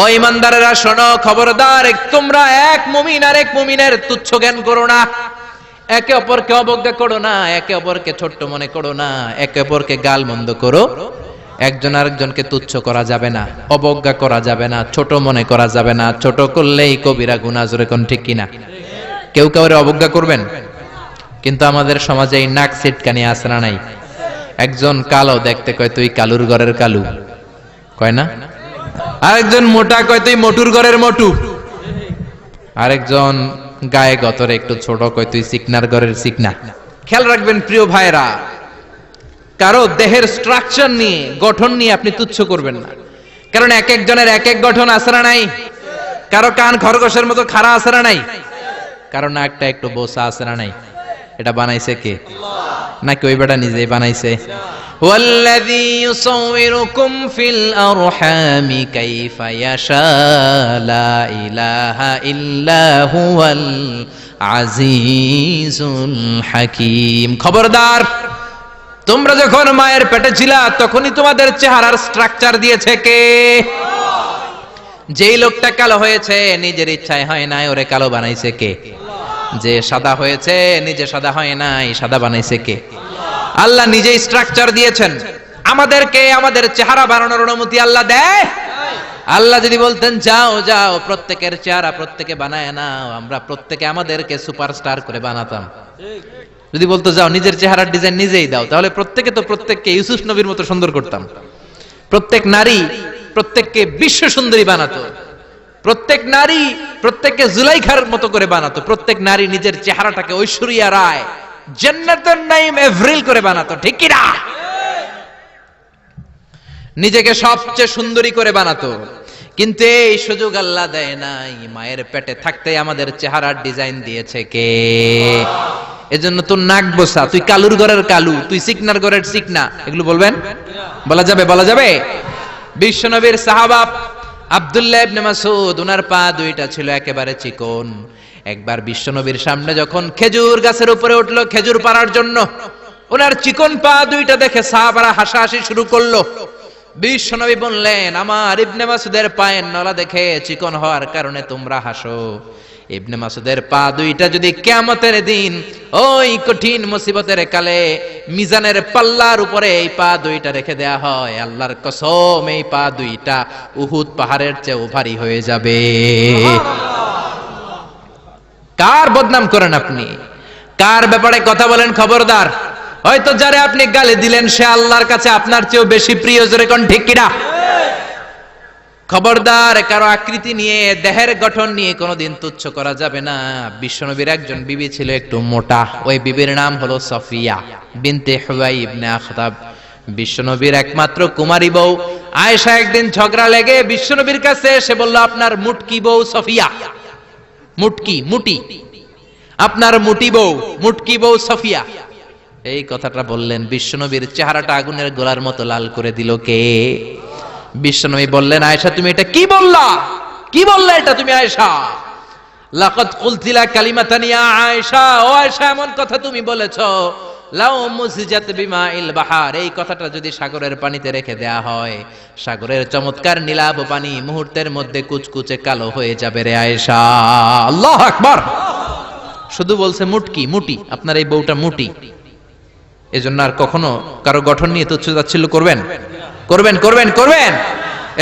ও ইমানদারেরা শোনো, খবরদার, তোমরা এক মুমিন আর এক মুমিনের তুচ্ছ জ্ঞান করো না, একে অপরকে অবজ্ঞা করো না, একে অপরকে ছোট্ট মনে করো না, একে অপরকে গালমন্দ করো। একজন আরেকজনকে তুচ্ছ করা যাবে না, অবজ্ঞা করা যাবে না, ছোট মনে করা যাবে না। ছোট করলেই কবিরা গুনাহ, জোরে কোন ঠিক কিনা? কেউ কাউরে অবজ্ঞা করবেন? কিন্তু আমাদের সমাজে এই নাক সিটকানি আছে না নাই? একজন কালো দেখতে কয় তুই কালুর ঘরের কালু, কয় না? আরেকজন মোটা কয় তুই মোটুর ঘরের মোটু, আরেকজন গায়ে গতরে একটু ছোট কয় তুই চিকনার ঘরের চিকনা। খেয়াল রাখবেন প্রিয় ভাইরা, কারো দেহের স্ট্রাকচার নিয়ে, গঠন নিয়ে আপনি তুচ্ছ করবেন না, কারণ এক একজনের এক এক গঠন আছে না নাই? কারো কান খরগোশের মতো খাড়া আছে না নাই? কারো নাকটা একটু বোসা আছে না নাই? এটা বানাইছে কে? নাকি ওই বেটা নিজেই বানাইছে? ওয়াল্লাযী ইউসাউবিরুকুম ফিল আরহামি কাইফা ইয়াশা লা ইলাহা ইল্লা হুয়াল আজিজুল হাকীম। খবরদার, তোমরা যখন মায়ের পেটে ছিলা তখনই তোমাদের চেহারার স্ট্রাকচার দিয়েছে কে? যেই লোকটা কালো হয়েছে নিজের ইচ্ছায় হয় নাই, ওরে কালো বানাইছে কে? যে সাদা হয়েছে নিজে সাদা হয় নাই, সাদা বানাইছে কে? আল্লাহ নিজেই স্ট্রাকচার দিয়েছেন। আমাদেরকে আমাদের চেহারা বানানোর অনুমতি আল্লাহ দেয়? আল্লাহ যদি বলতেন যাও যাও প্রত্যেকের চেহারা প্রত্যেকে বানায় নাও, আমরা প্রত্যেকে আমাদেরকে সুপারস্টার করে বানাতাম। যদি বলতো যাও নিজের চেহারার ডিজাইন নিজেই দাও, তাহলে প্রত্যেকে তো প্রত্যেককে ইউসুফ নবীর মতো সুন্দর করতাম। প্রত্যেক নারী প্রত্যেককে বিশ্ব সুন্দরী বানাতো, প্রত্যেক নারী প্রত্যেককে জুলাইখার মতো করে বানাতো, প্রত্যেক নারী নিজের চেহারাটাকে ঐশ্বরিয়া রায়, জান্নাতুন নাঈম এভরিল করে বানাতো, ঠিক কি না? নিজেকে সবচেয়ে সুন্দরী করে বানাতো। কিন্তু এই সুযোগ আল্লাহ দেয় নাই। মায়ের পেটে থাকতে আমাদের চেহারার ডিজাইন দিয়েছে কে? এজন্য তোর নাক বসা, তুই কালুর ঘরের কালু, তুই চিকনার ঘরের চিকনা, এগুলো বলবেন? বলা যাবে? বলা যাবে? বিশ্বনবীর সাহাবা আব্দুল্লাহ ইবনে মাসউদ, ওনার পা দুইটা ছিল একেবারে চিকন। একবার বিশ্বনবীর সামনে যখন খেজুর গাছের উপরে উঠলো খেজুর পাড়ার জন্য, ওনার চিকন পা দুইটা দেখে সাহাবারা হাসাহাসি শুরু করলো। বিশ্বনবী বললেন, আমার ইবনে মাসউদের পায়ের নলা দেখে চিকন হওয়ার কারণে তোমরা হাসো। ইবনে মাসউদের পা দুইটা যদি কিয়ামতের দিন ওই কঠিন মুসিবতের কালে মিজানের পাল্লার উপরে এই পা দুইটা রেখে দেয়া হয়, আল্লাহর কসম এই পা দুইটা উহুদ পাহাড়ের চেয়েও ভারী হয়ে যাবে। কার বদনাম করেন আপনি? কার ব্যাপারে কথা বলেন? খবরদার, হয়তো যারে আপনি গালি দিলেন সে আল্লাহর কাছে আপনার চেয়েও বেশি প্রিয়, জোরে কোন ঠিক কিনা? খবরদার, কারো আকৃতি নিয়ে, দেহের গঠন নিয়ে কোনোদিন তুচ্ছ করা যাবে না। বিশ্বনবীর একজন বিবি ছিল একটু মোটা, ওই বিবির নাম হলো সফিয়া বিনতে হুয়াই ইবনে আখতাব। বিশ্বনবীর একমাত্র কুমারী বউ আয়েশা একদিন ঝগড়া লেগে বিশ্বনবীর কাছে এসে বলল, আপনার মুটকি বউ সফিয়া, মুটকি মুটি, আপনার মুটি বউ, মুটকি বউ সফিয়া। এই কথাটা বললেন, বিশ্বনবীর চেহারাটা আগুনের গোলার মতো লাল করে দিল কে? বিশ্বনবী বললেন, আয়েশা তুমি এটা কি বললা? কি বললা এটা তুমি আয়েশা? লাকাদ কুলতিলা কালিমাতান ইয়া আয়েশা, ও আয়েশা এমন কথা তুমি বলেছো, লাউ মুসিজাত বিমাইল বাহার, এই কথাটা যদি সাগরের পানিতে রেখে দেয়া হয়, সাগরের চমৎকার নীলাভ পানি মুহূর্তের মধ্যে কুচকুচে কালো হয়ে যাবে রে আয়েশা। আল্লাহু আকবার। শুধু বলছে মুটকি মুটি, আপনার এই বউটা মুটি। এজন্য আর কখনো কারো গঠন নিয়ে তুচ্ছ তাচ্ছিল্য করবেন? করবেন করবেন করবেন।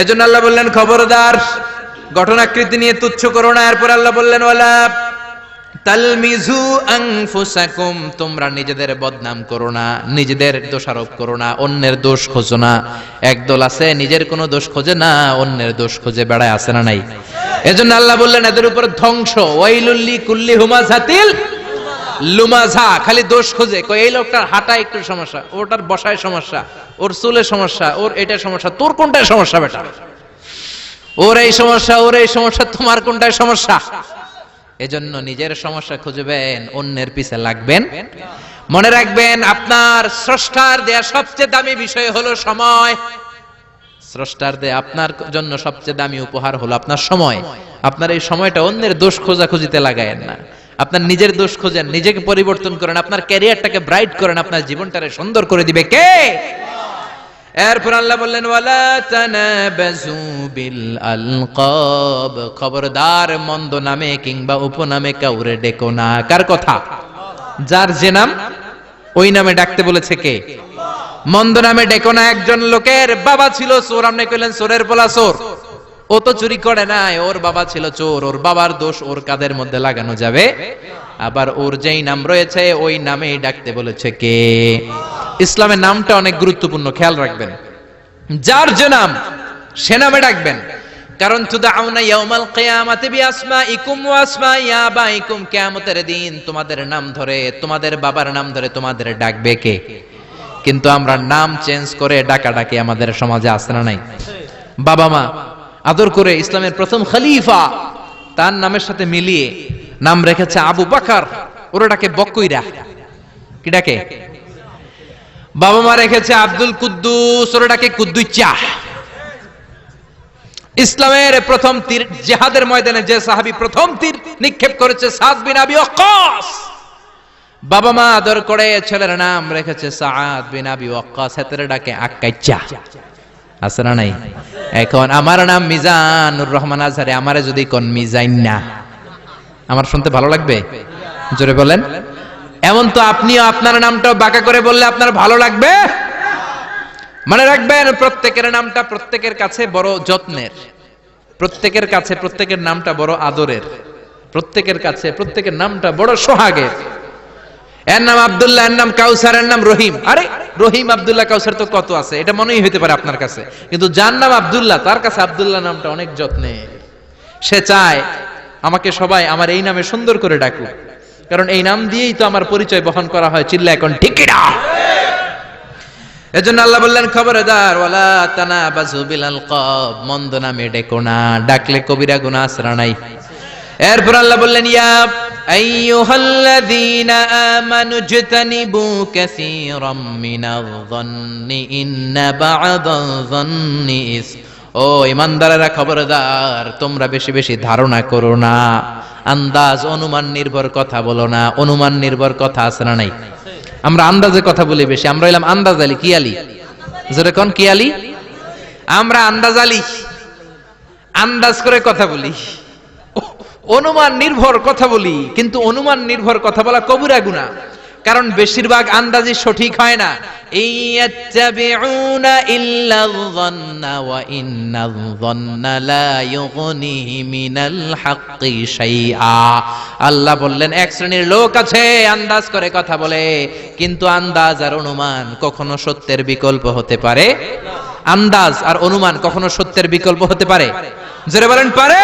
এজন্য আল্লাহ বললেন, খবরদার, গঠন আকৃতি নিয়ে তুচ্ছ করো না। এরপর আল্লাহ বললেন, ওয়ালা তালমিজু আনফুসাকুম, তোমরা নিজেদের বদনাম করো না, নিজেদের দোষারোপ করো না, অন্যের দোষ খোঁজো না। একদল আছে নিজের কোনো দোষ খোঁজে না, অন্যের দোষ খোঁজে বেড়ায়, আছে না নাই? এজন্য আল্লাহ বললেন, এদের উপর ধ্বংস। ওয়াইলুল লিকুল্লি হুমাযাতিল লুমাযা, খালি দোষ খোঁজে। কই এই লোকটার হাঁটায় একটু সমস্যা, ওটার বসায় সমস্যা, ওর চুলে সমস্যা, ওর এটা সমস্যা, তোর কোনটায় সমস্যা বেটা? ওর এই সমস্যা, ওর এই সমস্যা, তোমার কোনটায় সমস্যা? এজন্য নিজের সমস্যা খুঁজবেন, অন্যের পিছে লাগবেন। মনে রাখবেন, আপনার স্রষ্টার দেয়া সবচেয়ে দামি বিষয় হলো সময়। স্রষ্টার দেয়া আপনার জন্য সবচেয়ে দামি উপহার হলো আপনার সময়। আপনার এই সময়টা অন্যের দোষ খোঁজাখুঁজিতে লাগায়েন না, আপনার নিজের দোষ খোঁজেন, নিজেকে পরিবর্তন করেন, আপনার ক্যারিয়ারটাকে ব্রাইট করেন, আপনার জীবনটারে সুন্দর করে দিবে কে? এরপর আল্লাহ বললেন ওয়ালা তানাবাজু বিল আলকাব, খবরদার মন্দ নামে কিংবা উপনামে কাউরে ডেকো না। কার কথা? যার যে নাম ওই নামে ডাকতে বলেছে কে? মন্দ নামে ডেকো না। একজন লোকের বাবা ছিল চোর, আপনি কইলেন চোরের পোলা চোর, ও তো চুরি করে নাই, ওর বাবা ছিল চোর, ওর বাবার দোষ ওর কাঁধের মধ্যে লাগানো যাবে? আবার ওর যেই নাম রয়েছে ওই নামেই ডাকতে বলেছে কে? ইসলামের নামটা অনেক গুরুত্বপূর্ণ, খেয়াল রাখবেন। যার যে নাম সে নামে ডাকবেন। কারণ তুদাউনা ইয়াউমাল কিয়ামাতি বিআসমাইকুম ওয়া আসমাই আবাইকুম, কিয়ামতের দিন তোমাদের নাম ধরে, তোমাদের বাবার নাম ধরে তোমাদের ডাকবে কে? কিন্তু আমরা নাম চেঞ্জ করে ডাকাডাকি আমাদের সমাজে আছে না নাই? বাবা মা আদর করে ইসলামের প্রথম খলিফা তার নামের সাথে মিলিয়ে নাম রেখেছে আবু বকর, ওরা ডাকে বকইরা। কি ডাকে? বাবা মা রেখেছে আব্দুল কুদ্দুস, ওরা ডাকে কুদ্দুচ্চা। ইসলামের প্রথম তীর জিহাদের ময়দানে যে সাহাবী প্রথম তীর নিক্ষেপ করেছে সাদ বিন আবি ওয়াক্কাস, বাবা মা আদর করে ছেলের নাম রেখেছে সাদ বিন আবি ওয়াক্কাস, হেতরে ডাকে আক্কাইচা। আছে না নাই? এখন আমার নাম মিজানুর রহমান আজহারি, আমারে যদি কোন মিজাইন না, আমার শুনতে ভালো লাগবে? জোরে বলেন। এমন তো আপনিও আপনার নামটাও বাঁকা করে বললে আপনার ভালো লাগবে? মনে রাখবেন, প্রত্যেকের নামটা প্রত্যেকের কাছে বড় যত্নের, প্রত্যেকের কাছে প্রত্যেকের নামটা বড় আদরের, প্রত্যেকের কাছে প্রত্যেকের নামটা বড় সোহাগের। এর নাম আব্দুল্লাহ, এর নাম কাউসার, এর নাম রহিম। আরে রহিম আব্দুল্লাহ কাউসার তো কত আছে, এটা মনেই হইতে পারে আপনার কাছে, কিন্তু যার নাম আব্দুল্লাহ তার কাছে আব্দুল্লাহ নামটা অনেক যত্নের। সে চায় আমাকে সবাই আমার এই নামে সুন্দর করে ডাকুক, কারণ এই নাম দিয়েই তো আমার পরিচয় বহন করা হয়। চিল্লা এখন ঠিক কিনা? এজন্য আল্লাহ বললেন খবরদার ওয়ালা তানাবাজু বিল আলকাব, মন্দ নামে ডেকো না, ডাকলে কবিরা গুনাহ আসরা নাই। এরপর আল্লাহ বললেন ইয়া আইয়ুহাল্লাযীনা আমানু জতানিবু কাসীরাম মিনায-যন্নি ইন্না বা'দায-যন্নি ইসম। ও ইমানদারেরা খবরদার, তোমরা বেশি বেশি ধারণা করো না, আন্দাজ অনুমান নির্ভর কথা বলো না। অনুমান নির্ভর কথা আছে না নাই? আমরা আন্দাজে কথা বলি বেশি, আমরা হইলাম আন্দাজ আলী। কি আলী? জোরে কোন কি আলী? আমরা আন্দাজ আলী, আন্দাজ করে কথা বলি, অনুমান নির্ভর কথা বলি। কিন্তু অনুমান নির্ভর কথা বলা কবিরা গুনাহ, কারণ বেশিরভাগ আন্দাজি সঠিক হয় না। ইয়াত্তাবিউনা ইল্লায-যন্না ওয়া ইন্নায-যন্না লা ইউগনি মিনাল হাক্কি শাইআ। আল্লাহ বললেন এক শ্রেণীর লোক আছে আন্দাজ করে কথা বলে, কিন্তু আন্দাজ আর অনুমান কখনো সত্যের বিকল্প হতে পারে? আন্দাজ আর অনুমান কখনো সত্যের বিকল্প হতে পারে? জোরে বলেন পারে?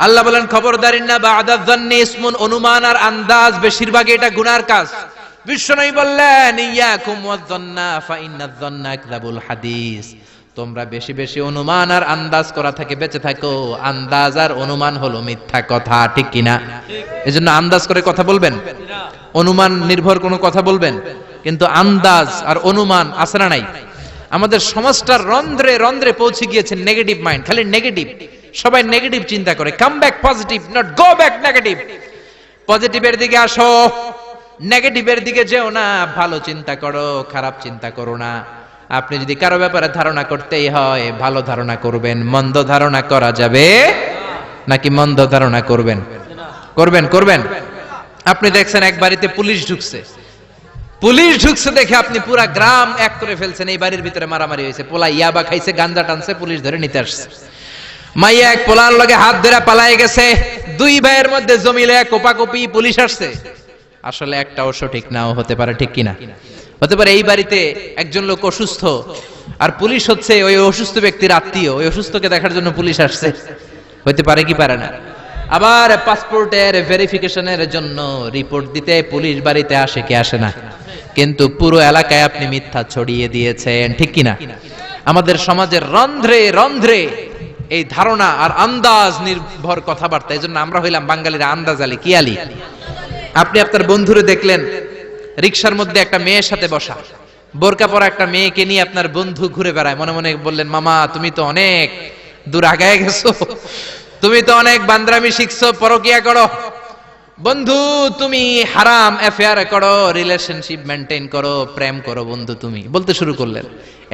আল্লাহ বলেন খবরদার ইন্না বা'দায-যন্নি ইসমুন, অনুমান আর আন্দাজ বেশিরভাগ এটা গুনার কাজ। বিশ্বনবী বললেন ইয়াকুম ওয়ায-যন্না ফা ইন্নায-যন্না আকযাবুল হাদিস, তোমরা বেশি বেশি অনুমান আর আন্দাজ করা থেকে বেঁচে থাকো, আন্দাজ আর অনুমান হলো মিথ্যা কথা। ঠিক কিনা? এজন্য আন্দাজ করে কথা বলবেন, অনুমান নির্ভর কোনো কথা বলবেন, কিন্তু আন্দাজ আর অনুমান আছে না নাই? আমাদের সমাজটার রন্ধ্রে রন্ধ্রে পৌঁছে গিয়েছে নেগেটিভ মাইন্ড, খালি নেগেটিভ, সবাই নেগেটিভ চিন্তা করে। Come back positive, not go back negative. পজিটিভের দিকে আসো, নেগেটিভের দিকে যেও না। ভালো চিন্তা করো, খারাপ চিন্তা করো না। আপনি যদি কারো ব্যাপারে ধারণা করতেই হয়, ভালো ধারণা করবেন। মন্দ ধারণা করা যাবে নাকি মন্দ ধারণা করবেন? করবেন, করবেন। আপনি দেখছেন এক বাড়িতে পুলিশ ঢুকছে, পুলিশ ঢুকছে দেখে আপনি পুরা গ্রাম এক করে ফেলছেন। এই বাড়ির ভিতরে মারামারি হয়েছে, পোলা ইয়াবা খাইছে, গাঞ্জা টানছে, পুলিশ ধরে নিতে আসছে। মাইয়া এক পোলার লগে হাত ধরে পালায়ে গেছে, দুই ভাইয়ের মধ্যে জমিলে কোপাকুপি, পুলিশ আসছে। আসলে একটাও সঠিক নাও হতে পারে। ঠিক কিনা? হতে পারে এই বাড়িতে একজন লোক অসুস্থ, আর পুলিশ হচ্ছে ওই অসুস্থ ব্যক্তির আত্মীয়, ওই অসুস্থকে দেখার জন্য পুলিশ আসছে। হতে পারে কি পারে না? আবার পাসপোর্টের ভেরিফিকেশনের জন্য রিপোর্ট দিতে পুলিশ বাড়িতে আসে কি আসে না? কিন্তু পুরো এলাকায় আপনি মিথ্যা ছড়িয়ে দিয়েছেন। ঠিক কিনা? আমাদের সমাজের রন্ধ্রে রন্ধ্রে এই ধারণা আর আন্দাজ নির্ভর কথাবার্তা। এই জন্য আমরা হইলাম বাঙালিরা আন্দাজ আলী। কি আলী? আপনি আপনার বন্ধুরে দেখলেন রিকশার মধ্যে একটা মেয়ের সাথে বসা, বোরকা পরা একটা মেয়েকে নিয়ে আপনার বন্ধু ঘুরে বেড়ায়। মনে মনে বললেন মামা তুমি তো অনেক দূর আগায় গেছো, তুমি তো অনেক বান্দরামি শিখছো, পরকিয়া করো। বন্ধু তুমি হারাম অ্যাফেয়ার করো, রিলেশনশিপ মেনটেন করো, প্রেম করো বন্ধু তুমি, বলতে শুরু করলেন।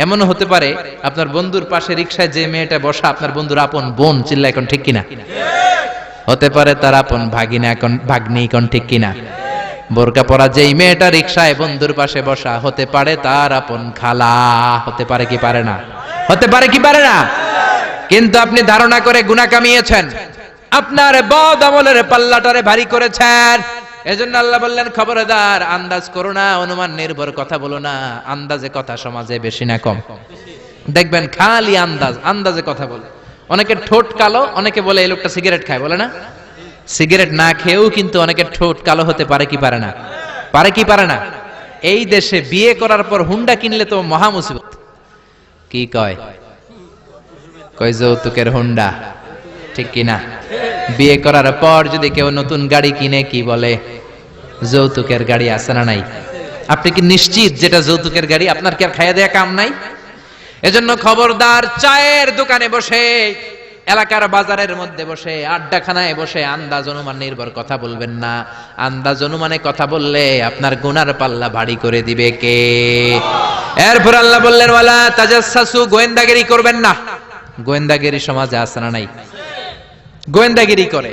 এমনও হতে পারে আপনার বন্ধুর পাশে রিকশায় যে মেয়েটা বসা আপনার বন্ধুর আপন বোন, চিল্লা এখন ঠিক কিনা? হতে পারে তার আপন ভাগিনা, এখন ভাগ্নি, এখন ঠিক কিনা? বোরকা পরা যেই মেয়েটা রিকশায় বন্ধুর পাশে বসা হতে পারে তার আপন খালা, হতে পারে কি পারে না? হতে পারে কি পারে না? কিন্তু আপনি ধারণা করে গুনাহ কামিয়েছেন, আপনার বদ আমলের পাল্লাটারে ভারী করেছেন। এজন্য আল্লাহ বললেন খবরদার, আন্দাজ করো না, অনুমান নির্ভর কথা বলো না। আন্দাজে কথা সমাজে বেশি না কম? দেখবেন খালি আন্দাজে কথা বলে। অনেকের ঠোঁট কালো, অনেকে বলে এই লোকটা সিগারেট খায়, বলে না? সিগারেট না খেয়েও কিন্তু অনেকের ঠোঁট কালো হতে পারে কি পারে না? পারে কি পারে না? এই দেশে বিয়ে করার পর হুন্ডা কিনলে তো মহা মুসিবত। কি কয়? কয় যৌতুকের হুন্ডা, ঠিক কিনা? বিয়ে করার পর যদি কেউ নতুন গাড়ি কিনে কি বলে? যৌতুকের গাড়ি আছে না নাই? আপনি কি নিশ্চিত যেটা যৌতুকের গাড়ি? আপনার কি আর খাইয়া দেয়া কাম নাই? এজন্য খবরদার, চায়ের দোকানে বসে, এলাকার বাজারের মধ্যে বসে, আড্ডাখানায় বসে আন্দাজ অনুমান নির্ভর কথা বলবেন না। আন্দাজ অনুমানে কথা বললে আপনার গুনার পাল্লা ভারী করে দিবে কে? এরপর আল্লাহ বললেন ওয়ালা তাজাসসু, গোয়েন্দাগিরি করবেন না। গোয়েন্দাগিরি সমাজে আছে না নাই? গোয়েন্দাগিরি করে